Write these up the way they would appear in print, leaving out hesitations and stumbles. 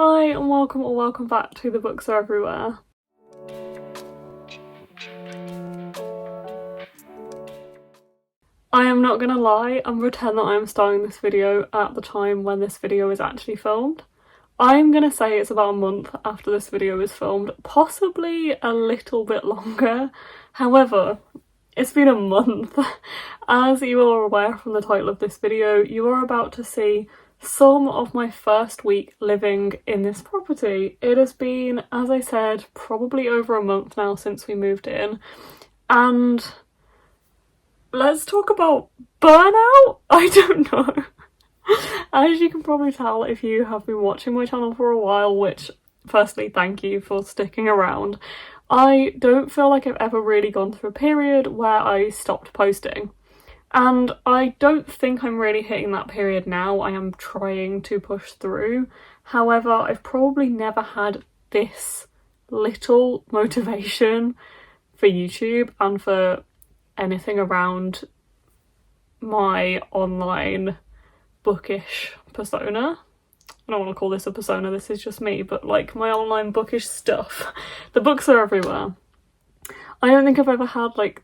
Hi and welcome or welcome back to The Books Are Everywhere. I am not gonna lie and pretend that I am starting this video at the time when this video is actually filmed. I'm gonna say it's about a month after this video is filmed, possibly a little bit longer. However, it's been a month. As you are aware from the title of this video, you are about to see some of my first week living in this property. It has been, as I said, probably over a month now since we moved in, and let's talk about burnout? I don't know. As you can probably tell if you have been watching my channel for a while, which firstly thank you for sticking around, I don't feel like I've ever really gone through a period where I stopped posting. And I don't think I'm really hitting that period now. I am trying to push through. However, I've probably never had this little motivation for YouTube and for anything around my online bookish persona. I don't want to call this a persona, this is just me, but like my online bookish stuff. The books are everywhere. I don't think I've ever had like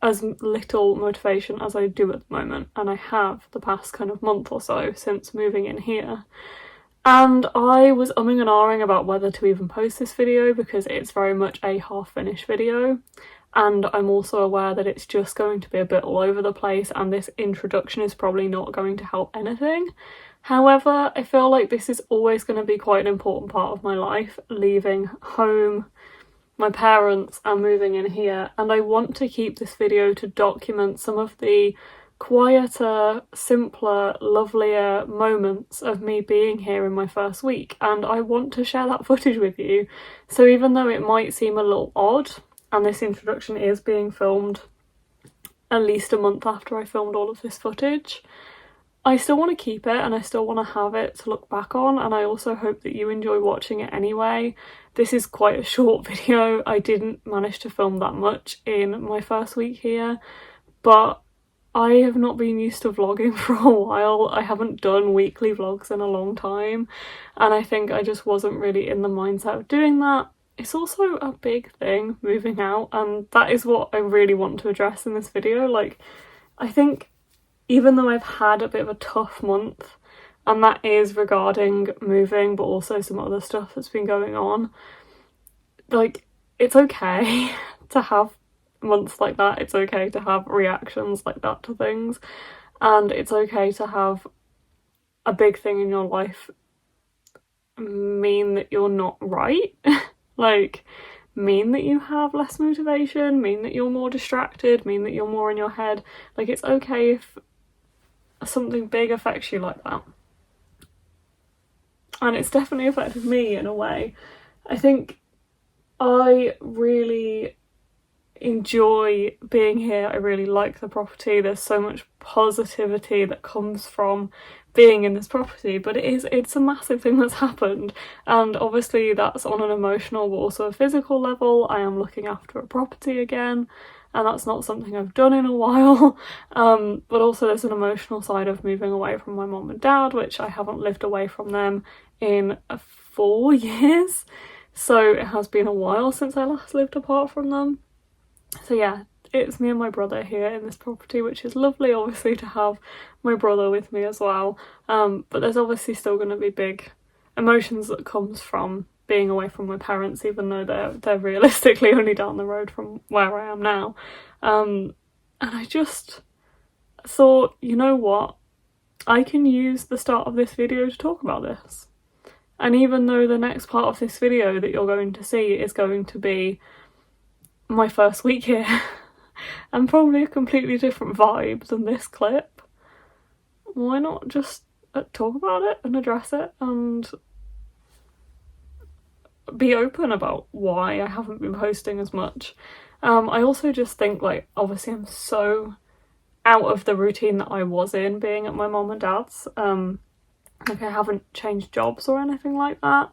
as little motivation as I do at the moment, and I have the past kind of month or so since moving in here. And I was umming and ahhing about whether to even post this video because it's very much a half-finished video, and I'm also aware that it's just going to be a bit all over the place and this introduction is probably not going to help anything. However, I feel like this is always going to be quite an important part of my life, leaving home, my parents, and moving in here, and I want to keep this video to document some of the quieter, simpler, lovelier moments of me being here in my first week, and I want to share that footage with you. So even though it might seem a little odd, and this introduction is being filmed at least a month after I filmed all of this footage, I still want to keep it and I still want to have it to look back on, and I also hope that you enjoy watching it anyway. This is quite a short video. I didn't manage to film that much in my first week here, but I have not been used to vlogging for a while. I haven't done weekly vlogs in a long time, and I think I just wasn't really in the mindset of doing that. It's also a big thing, moving out, and that is what I really want to address in this video. Like, I think even though I've had a bit of a tough month, and that is regarding moving but also some other stuff that's been going on, like, it's okay to have months like that, it's okay to have reactions like that to things, and it's okay to have a big thing in your life mean that you're not right. Like, mean that you have less motivation, mean that you're more distracted, mean that you're more in your head. Like, it's okay if something big affects you like that. And it's definitely affected me in a way. I think I really enjoy being here. I really like the property. There's so much positivity that comes from being in this property, but it's a massive thing that's happened, and obviously that's on an emotional but also a physical level. I am looking after a property again, and that's not something I've done in a while, but also there's an emotional side of moving away from my mum and dad, which I haven't lived away from them in 4 years, so it has been a while since I last lived apart from them. So yeah, it's me and my brother here in this property, which is lovely obviously to have my brother with me as well, but there's obviously still going to be big emotions that comes from being away from my parents, even though they're realistically only down the road from where I am now. And I just thought, you know what, I can use the start of this video to talk about this. And even though the next part of this video that you're going to see is going to be my first week here and probably a completely different vibe than this clip, why not just talk about it and address it and be open about why I haven't been posting as much. I also just think, like, obviously I'm so out of the routine that I was in being at my mum and dad's. Like, I haven't changed jobs or anything like that,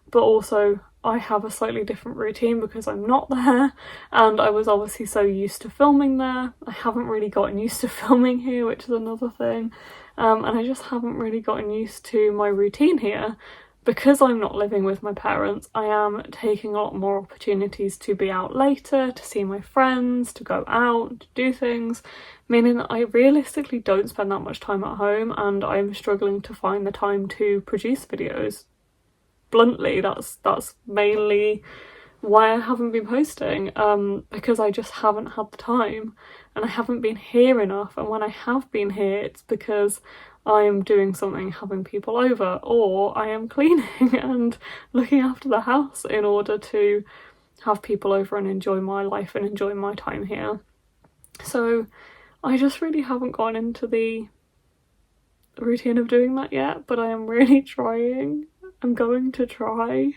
but also I have a slightly different routine because I'm not there, and I was obviously so used to filming there. I haven't really gotten used to filming here, which is another thing, and I just haven't really gotten used to my routine here because I'm not living with my parents, I am taking a lot more opportunities to be out later, to see my friends, to go out, to do things, meaning that I realistically don't spend that much time at home, and I'm struggling to find the time to produce videos. Bluntly, that's mainly why I haven't been posting, because I just haven't had the time and I haven't been here enough, and when I have been here it's because I am doing something, having people over, or I am cleaning and looking after the house in order to have people over and enjoy my life and enjoy my time here. So I just really haven't gone into the routine of doing that yet, but I am really trying. I'm going to try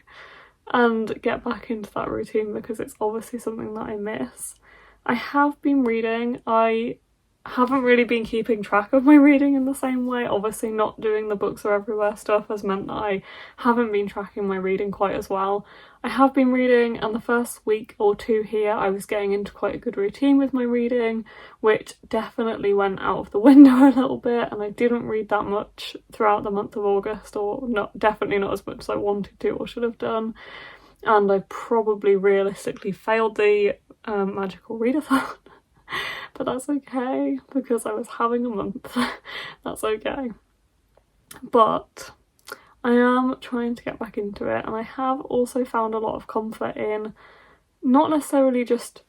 and get back into that routine because it's obviously something that I miss. I have been reading. I haven't really been keeping track of my reading in the same way. Obviously not doing the books are everywhere stuff has meant that I haven't been tracking my reading quite as well. I have been reading, and the first week or two here I was getting into quite a good routine with my reading, which definitely went out of the window a little bit, and I didn't read that much throughout the month of August, or definitely not as much as I wanted to or should have done. And I probably realistically failed the magical readathon. But that's okay because I was having a month. That's okay. But I am trying to get back into it, and I have also found a lot of comfort in not necessarily just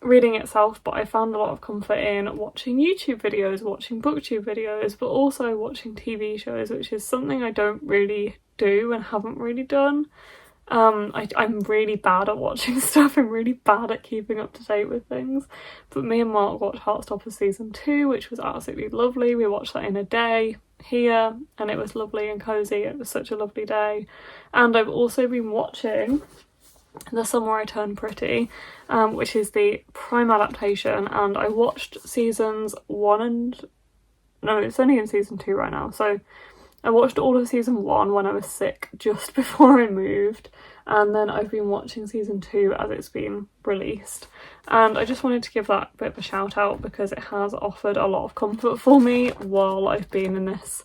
reading itself, but I found a lot of comfort in watching YouTube videos, watching booktube videos, but also watching TV shows, which is something I don't really do and haven't really done. I'm really bad at watching stuff. I'm really bad at keeping up to date with things. But me and Mark watched Heartstopper season 2, which was absolutely lovely. We watched that in a day here, and it was lovely and cozy. It was such a lovely day. And I've also been watching The Summer I Turned Pretty, which is the Prime adaptation, and I watched seasons 1 and... no, it's only in season 2 right now, so I watched all of season 1 when I was sick just before I moved, and then I've been watching season 2 as it's been released. And I just wanted to give that bit of a shout out because it has offered a lot of comfort for me while I've been in this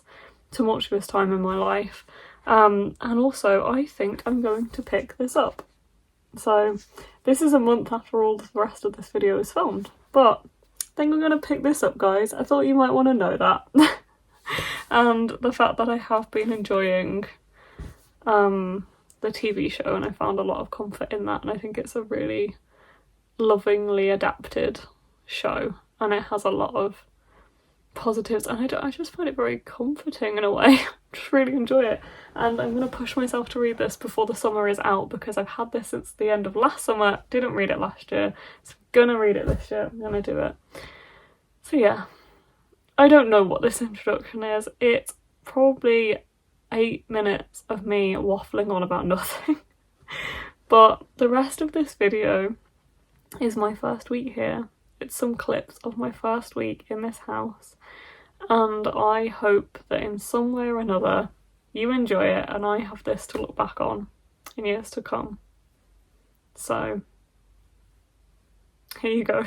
tumultuous time in my life. And also I think I'm going to pick this up. So this is a month after all the rest of this video is filmed, but I think I'm going to pick this up, guys. I thought you might want to know that. And the fact that I have been enjoying the TV show, and I found a lot of comfort in that, and I think it's a really lovingly adapted show, and it has a lot of positives, and I just find it very comforting in a way. I just really enjoy it, and I'm going to push myself to read this before the summer is out because I've had this since the end of last summer. Didn't read it last year, so I'm gonna read it this year. I'm gonna do it. So yeah, I don't know what this introduction is. It's probably 8 minutes of me waffling on about nothing. But the rest of this video is my first week here. It's some clips of my first week in this house, and I hope that in some way or another you enjoy it and I have this to look back on in years to come. So here you go.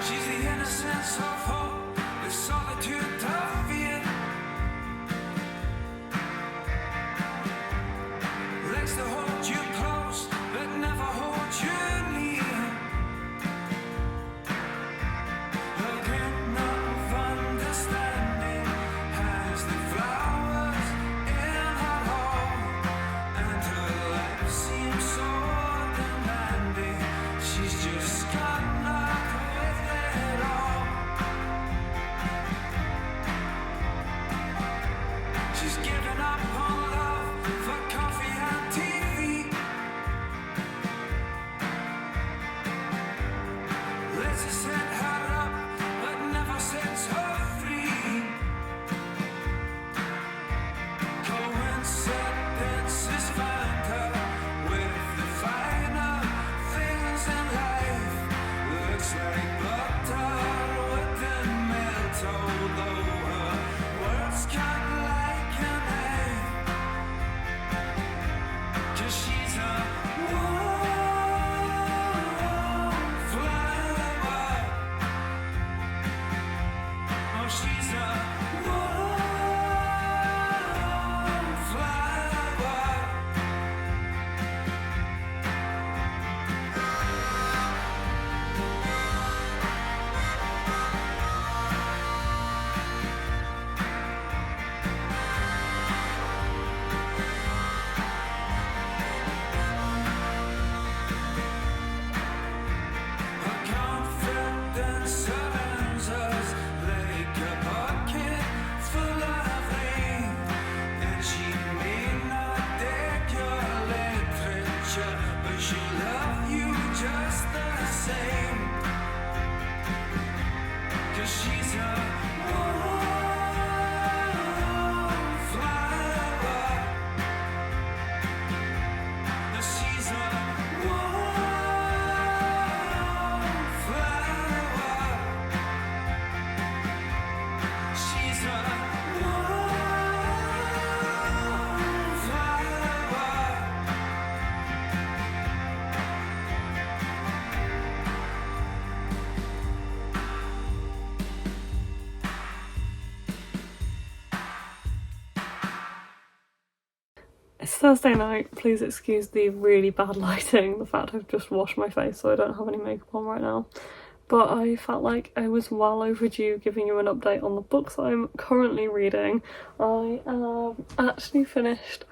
She's the innocence of hope, the solitude of It's Thursday night, please excuse the really bad lighting, the fact I've just washed my face so I don't have any makeup on right now. But I felt like I was well overdue giving you an update on the books that I'm currently reading. I actually finished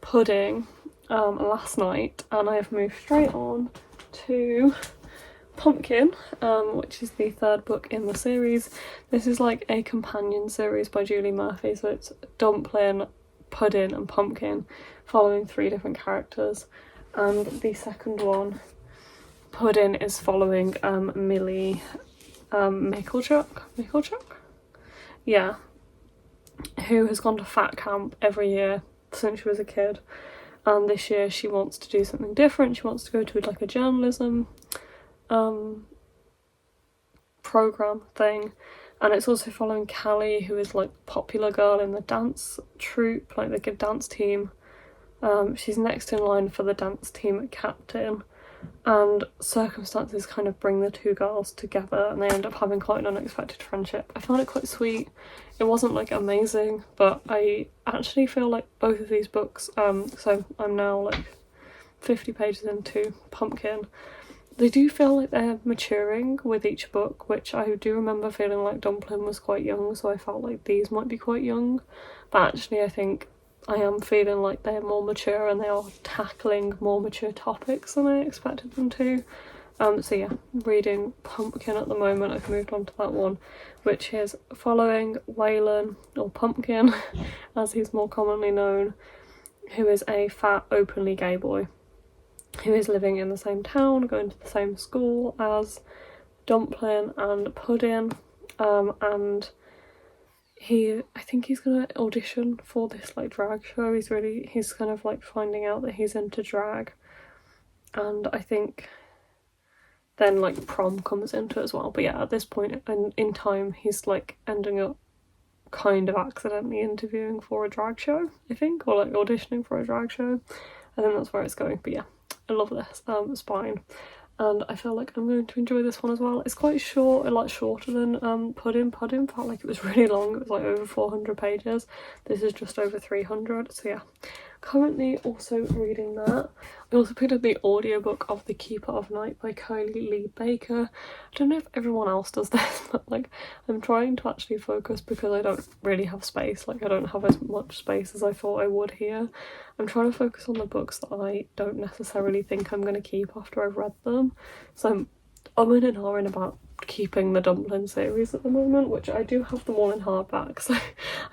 Pudding last night, and I have moved straight on to Pumpkin, which is the third book in the series. This is like a companion series by Julie Murphy, so it's Dumpling, Pudding and Pumpkin, following 3 different characters. And the second one, Pudding, is following Millie Michalchuk? Yeah, who has gone to fat camp every year since she was a kid, and this year she wants to do something different. She wants to go to like a journalism program thing, and it's also following Callie, who is like popular girl in the dance troupe, like the dance team. She's next in line for the dance team captain, and circumstances kind of bring the 2 girls together and they end up having quite an unexpected friendship. I found it quite sweet. It wasn't like amazing, but I actually feel like both of these books, so I'm now like 50 pages into Pumpkin, they do feel like they're maturing with each book, which I do remember feeling like Dumpling was quite young, so I felt like these might be quite young, but actually I think I am feeling like they're more mature and they are tackling more mature topics than I expected them to. So yeah, reading Pumpkin at the moment. I've moved on to that one, which is following Waylon, or Pumpkin as he's more commonly known, who is a fat, openly gay boy who is living in the same town, going to the same school as Dumpling and Pudding, and I think he's gonna audition for this like drag show. He's kind of like finding out that he's into drag, and I think then like prom comes into it as well. But yeah, at this point in time, he's like ending up kind of accidentally interviewing for a drag show, I think, or like auditioning for a drag show. I think that's where it's going. But yeah, I love this. It's fine, and I feel like I'm going to enjoy this one as well. It's quite short, a lot shorter than Pudding. Pudding felt like it was really long. It was like over 400 pages. This is just over 300. So yeah, currently also reading that. I also picked up the audiobook of The Keeper of Night by Kylie Lee Baker. I don't know if everyone else does this, but like I'm trying to actually focus because I don't really have space. Like I don't have as much space as I thought I would here. I'm trying to focus on the books that I don't necessarily think I'm going to keep after I've read them. So I'm in and ahhing about keeping the Dumpling series at the moment, which I do have them all in hardback, so I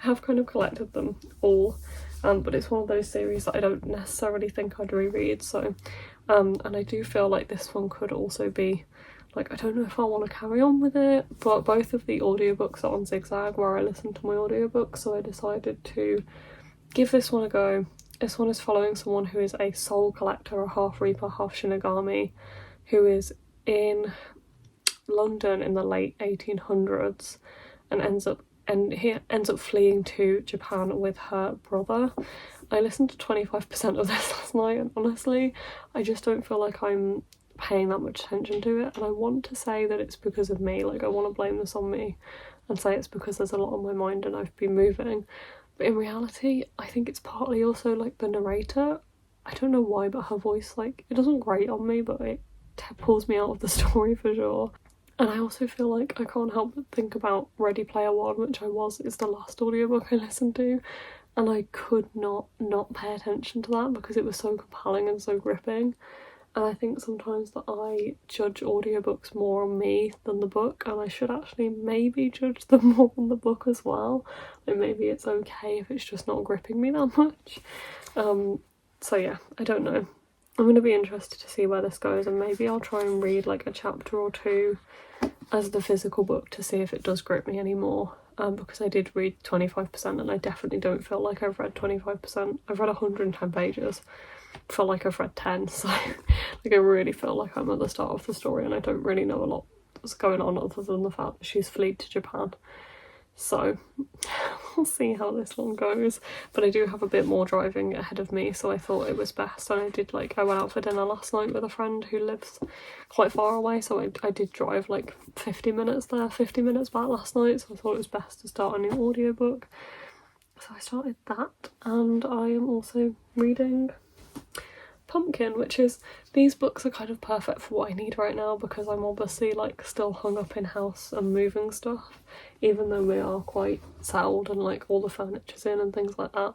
have kind of collected them all. But it's one of those series that I don't necessarily think I'd reread, so and I do feel like this one could also be like, I don't know if I want to carry on with it, but both of the audiobooks are on Zigzag where I listen to my audiobooks, so I decided to give this one a go. This one is following someone who is a soul collector, a half Reaper, half Shinigami, who is in London in the late 1800s and he ends up fleeing to Japan with her brother. I listened to 25% of this last night, and honestly I just don't feel like I'm paying that much attention to it, and I want to say that it's because of me. Like I want to blame this on me and say it's because there's a lot on my mind and I've been moving, but in reality I think it's partly also like the narrator. I don't know why, but her voice, like, it doesn't grate on me, but it pulls me out of the story for sure. And I also feel like I can't help but think about Ready Player One, which is the last audiobook I listened to, and I could not pay attention to that because it was so compelling and so gripping. And I think sometimes that I judge audiobooks more on me than the book, and I should actually maybe judge them more on the book as well. Like maybe it's okay if it's just not gripping me that much. So yeah, I don't know. I'm going to be interested to see where this goes, and maybe I'll try and read like a chapter or two as the physical book to see if it does grip me anymore, because I did read 25% and I definitely don't feel like I've read 25%. I've read 110 pages, feel like I've read 10, so like I really feel like I'm at the start of the story and I don't really know a lot that's going on other than the fact that she's fled to Japan. So we'll see how this one goes, but I do have a bit more driving ahead of me, so I thought it was best. And I went out for dinner last night with a friend who lives quite far away, so I did drive like 50 minutes there, 50 minutes back last night, so I thought it was best to start a new audiobook. So I started that, and I am also reading Pumpkin, which is, these books are kind of perfect for what I need right now because I'm obviously like still hung up in house and moving stuff, even though we are quite settled and like all the furniture's in and things like that.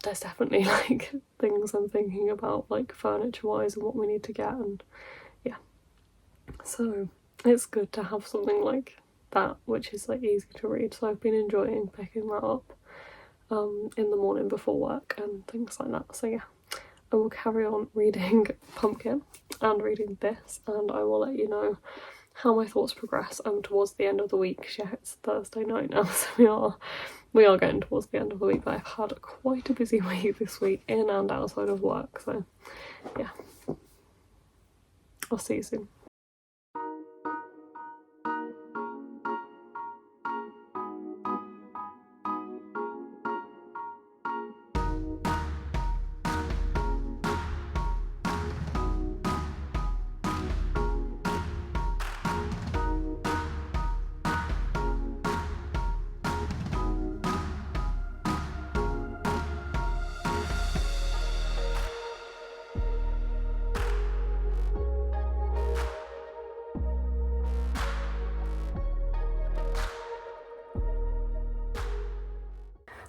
There's definitely like things I'm thinking about like furniture wise and what we need to get, and yeah, so it's good to have something like that which is like easy to read. So I've been enjoying picking that up in the morning before work and things like that. So yeah, I will carry on reading Pumpkin and reading this, and I will let you know how my thoughts progress towards the end of the week. Yeah, it's Thursday night now, so we are getting towards the end of the week, but I've had quite a busy week this week, in and outside of work, so yeah, I'll see you soon.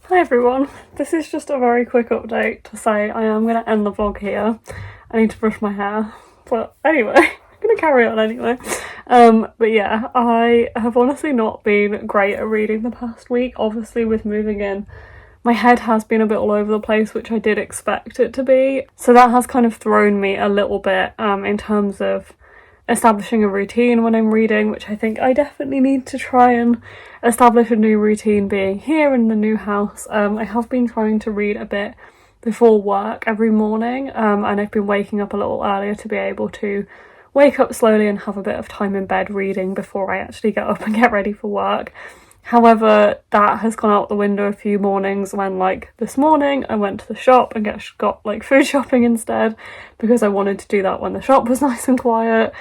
Hi everyone, this is just a very quick update to say I am going to end the vlog here. I need to brush my hair, but anyway, I'm going to carry on anyway. But yeah, I have honestly not been great at reading the past week. Obviously with moving in, my head has been a bit all over the place, which I did expect it to be. So that has kind of thrown me a little bit in terms of establishing a routine when I'm reading, which I think I definitely need to try and establish a new routine being here in the new house. I have been trying to read a bit before work every morning, and I've been waking up a little earlier to be able to wake up slowly and have a bit of time in bed reading before I actually get up and get ready for work. However, that has gone out the window a few mornings when, like this morning, I went to the shop and got like food shopping instead because I wanted to do that when the shop was nice and quiet.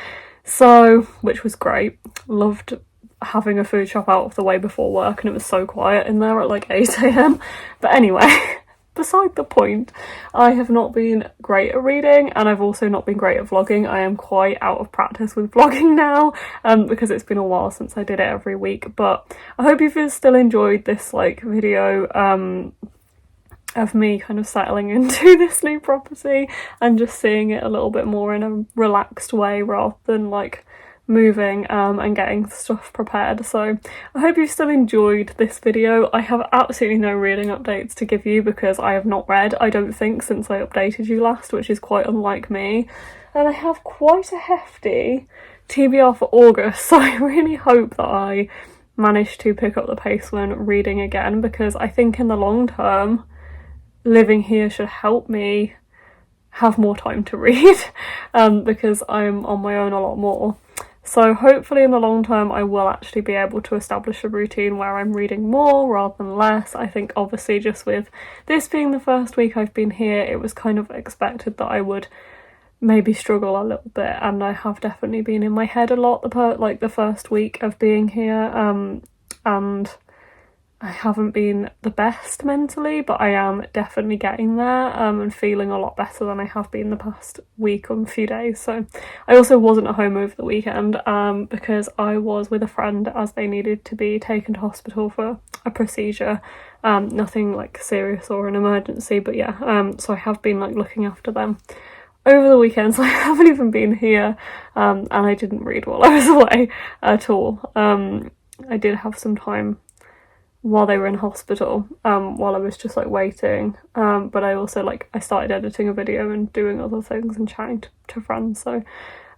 So, which was great. Loved having a food shop out of the way before work, and it was so quiet in there at like 8 AM. But anyway, beside the point, I have not been great at reading, and I've also not been great at vlogging. I am quite out of practice with vlogging now, because it's been a while since I did it every week. But I hope you've still enjoyed this like video of me kind of settling into this new property and just seeing it a little bit more in a relaxed way rather than like moving and getting stuff prepared. So I hope you've still enjoyed this video. I have absolutely no reading updates to give you because I have not read, I don't think, since I updated you last, which is quite unlike me. And I have quite a hefty TBR for August, so I really hope that I manage to pick up the pace when reading again, because I think in the long term living here should help me have more time to read because I'm on my own a lot more. So hopefully in the long term I will actually be able to establish a routine where I'm reading more rather than less. I think obviously just with this being the first week I've been here, it was kind of expected that I would maybe struggle a little bit, and I have definitely been in my head a lot the first week of being here, and I haven't been the best mentally, but I am definitely getting there and feeling a lot better than I have been the past week or a few days. So I also wasn't at home over the weekend because I was with a friend as they needed to be taken to hospital for a procedure. Nothing like serious or an emergency, but yeah, so I have been like looking after them over the weekend, so I haven't even been here, and I didn't read while I was away at all. I did have some time while they were in hospital, while I was just like waiting, but I also I started editing a video and doing other things and chatting to friends, so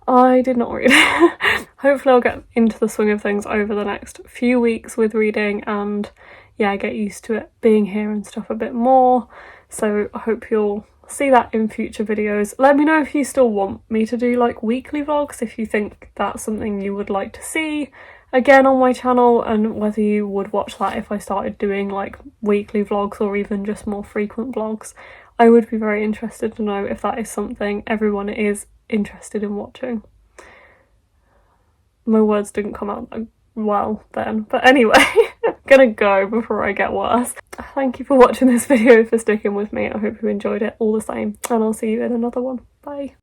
I did not read. Hopefully I'll get into the swing of things over the next few weeks with reading, and yeah, get used to it being here and stuff a bit more. So I hope you'll see that in future videos. Let me know if you still want me to do like weekly vlogs, if you think that's something you would like to see again on my channel, and whether you would watch that if I started doing like weekly vlogs or even just more frequent vlogs. I would be very interested to know if that is something everyone is interested in watching. My words didn't come out well then, but anyway, I'm gonna go before I get worse. Thank you for watching this video, for sticking with me. I hope you enjoyed it all the same, and I'll see you in another one. Bye.